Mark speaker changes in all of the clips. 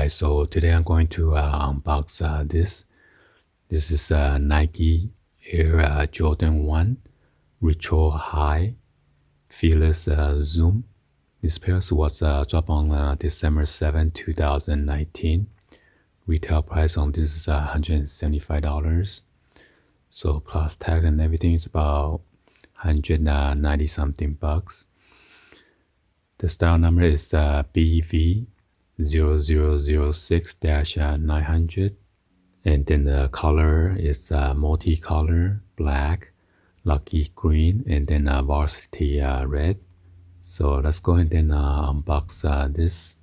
Speaker 1: guys, so today I'm going to unbox this. This is Nike Air Jordan 1 Retro High Fearless Zoom. This pair was dropped on December 7, 2019. Retail price on this is $175. So plus tax and everything is about 190 something bucks. The style number is BV0006-900, and then the color is multicolor black, lucky green, and then varsity red. So let's go ahead and unbox this.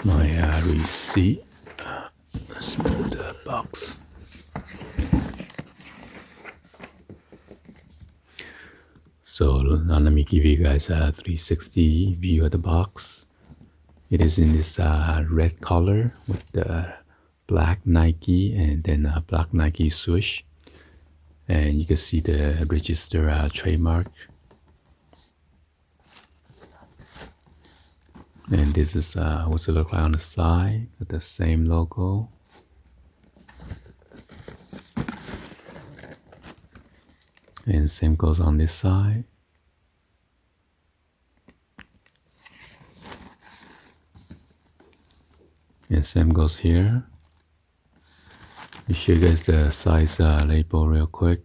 Speaker 1: My receipt. Let's move the box. So now let me give you guys a 360 view of the box. It is in this red color with the black Nike and then a black Nike swoosh. And you can see the register trademark. And this is what's it look like on the side with the same logo. And same goes on this side. And same goes here. Let me show you guys the size label real quick.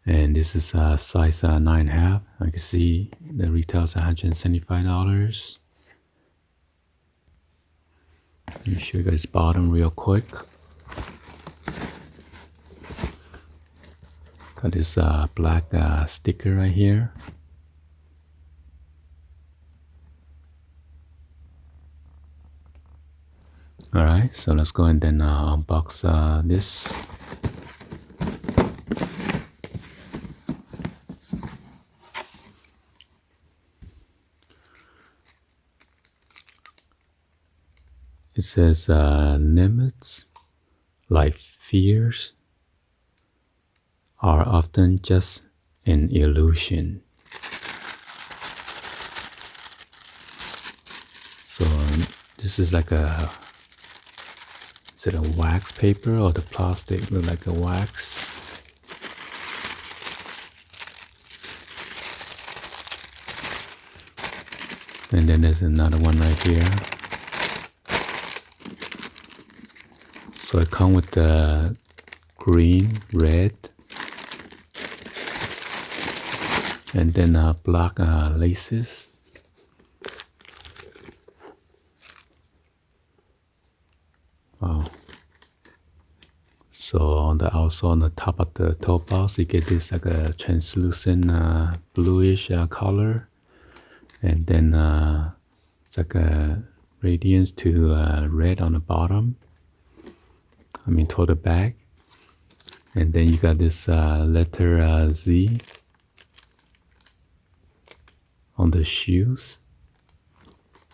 Speaker 1: And this is size 9.5. I can see the retail is $175. Let me show you guys the bottom real quick. Got this black sticker right here. Alright, so let's go and then unbox this. It says limits, like fears, are often just an illusion. So this is like a, is it a wax paper or the plastic look like a wax? And then there's another one right here. So it comes with the green, red, and then black laces. Wow. So on the outside, on the top of the toe box, you get this like a translucent bluish color, and then it's like a radiance to red on the bottom. I mean toward the back. And then you got this letter Z on the shoes.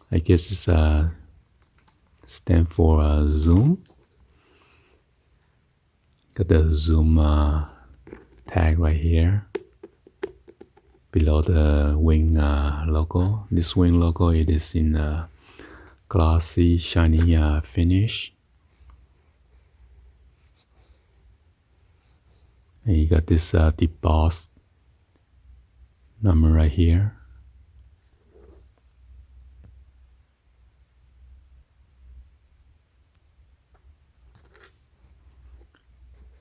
Speaker 1: I guess it's stand for zoom. Got the zoom tag right here below the wing logo. This wing logo, it is in a glossy shiny finish. And you got this debossed number right here.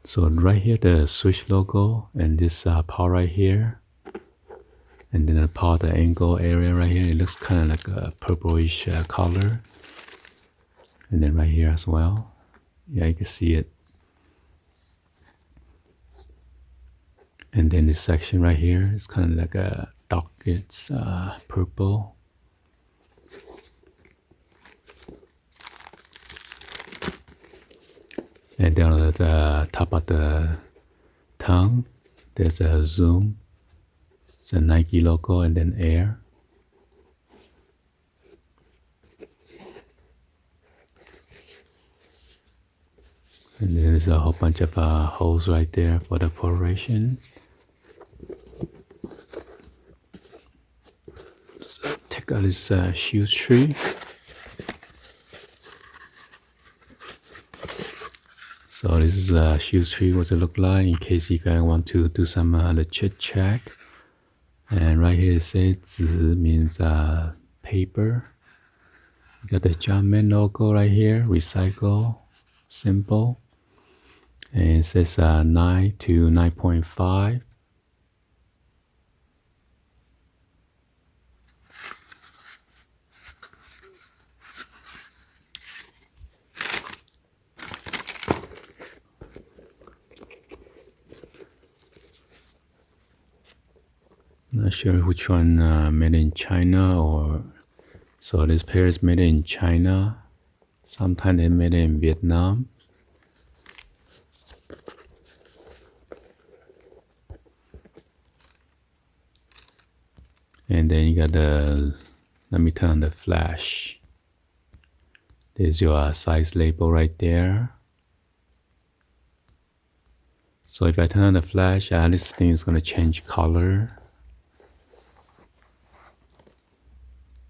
Speaker 1: So right here, the switch logo, and this part right here, and then the part, the angle area right here, it looks kind of like a purplish color. And then right here as well, yeah, you can see it. And then this section right here is kind of like a dark, it's purple. the top of the tongue, there's a zoom, it's a Nike logo, and then air. And there's a whole bunch of holes right there for the perforation. So take out this shoe tree. So this is a shoe tree, what it look like in case you guys want to do some legit check. And right here it says 纸 means paper. You got the Jumpman logo right here, recycle symbol. And it says 9 to 9.5. Not sure which one made in China or so this pair is made in China. Sometimes they made in Vietnam. And then you got the, let me turn on the flash. There's your size label right there. So if I turn on the flash, this thing is gonna change color.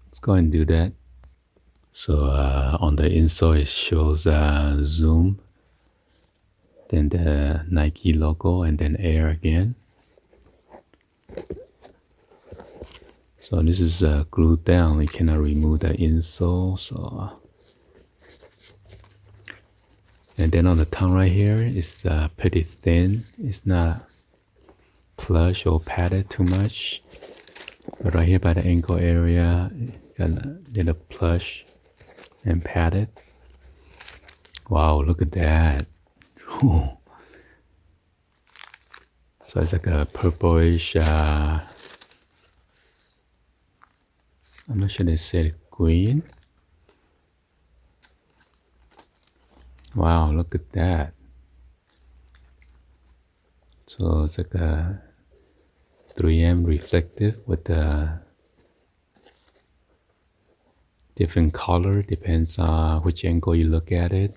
Speaker 1: Let's go and do that. So on the insole it shows zoom, then the Nike logo, and then air again. So this is glued down, we cannot remove the insole. So and then on the tongue right here is pretty thin, it's not plush or padded too much. But right here by the ankle area, got a little plush and padded. Wow, look at that. So it's like a purplish, I'm not sure they said green. Wow, look at that. So it's like a 3M reflective with a different color, depends on which angle you look at it.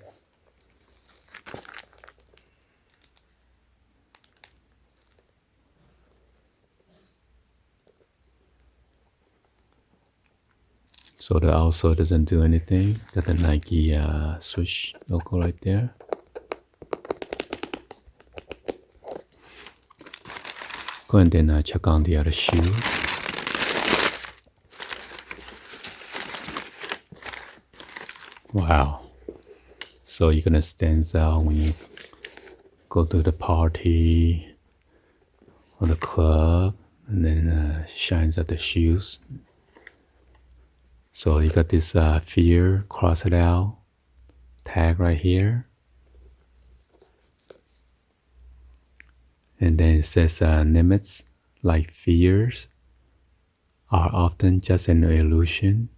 Speaker 1: So the outsole doesn't do anything. Got the Nike swoosh logo right there. Go and then check on the other shoe. Wow. So you're gonna stand out when you go to the party or the club, and then shines at the shoes. So you got this fear, cross it out, tag right here. And then it says limits like fears are often just an illusion.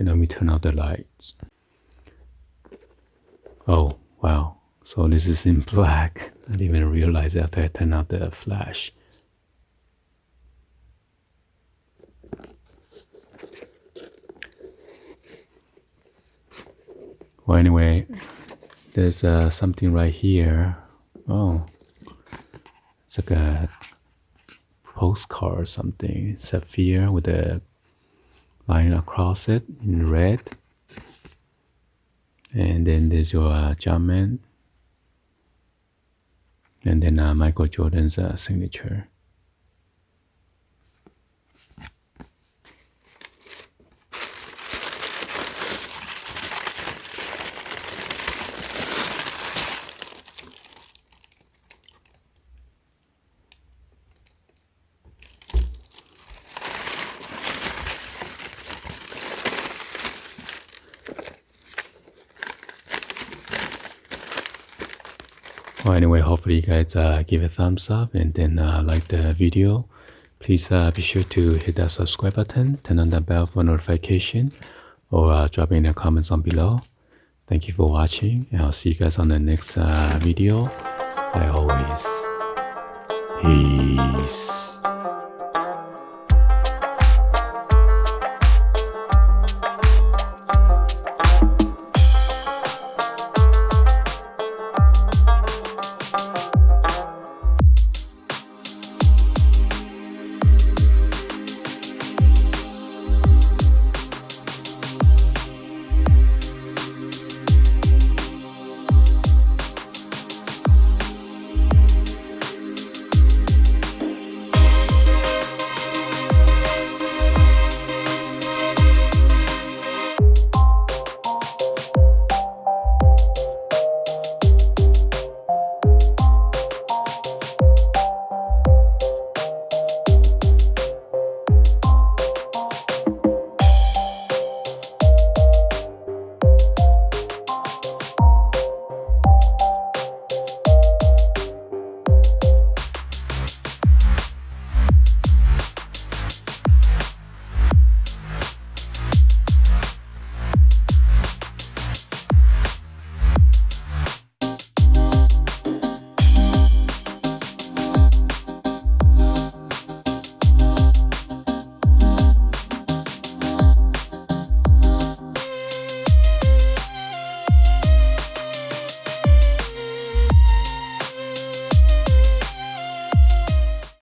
Speaker 1: Okay, let me turn out the lights. Oh, wow. So this is in black. I didn't even realize after I turned out the flash. Well, anyway, there's something right here. Oh, it's like a postcard or something. Sapphire with a line across it in red. And then there's your Jumpman. And then Michael Jordan's signature. Well, anyway, hopefully you guys give a thumbs up and then like the video. Please be sure to hit that subscribe button, turn on the bell for notification, or drop in the comments on below. Thank you for watching, and I'll see you guys on the next video. Like always, peace.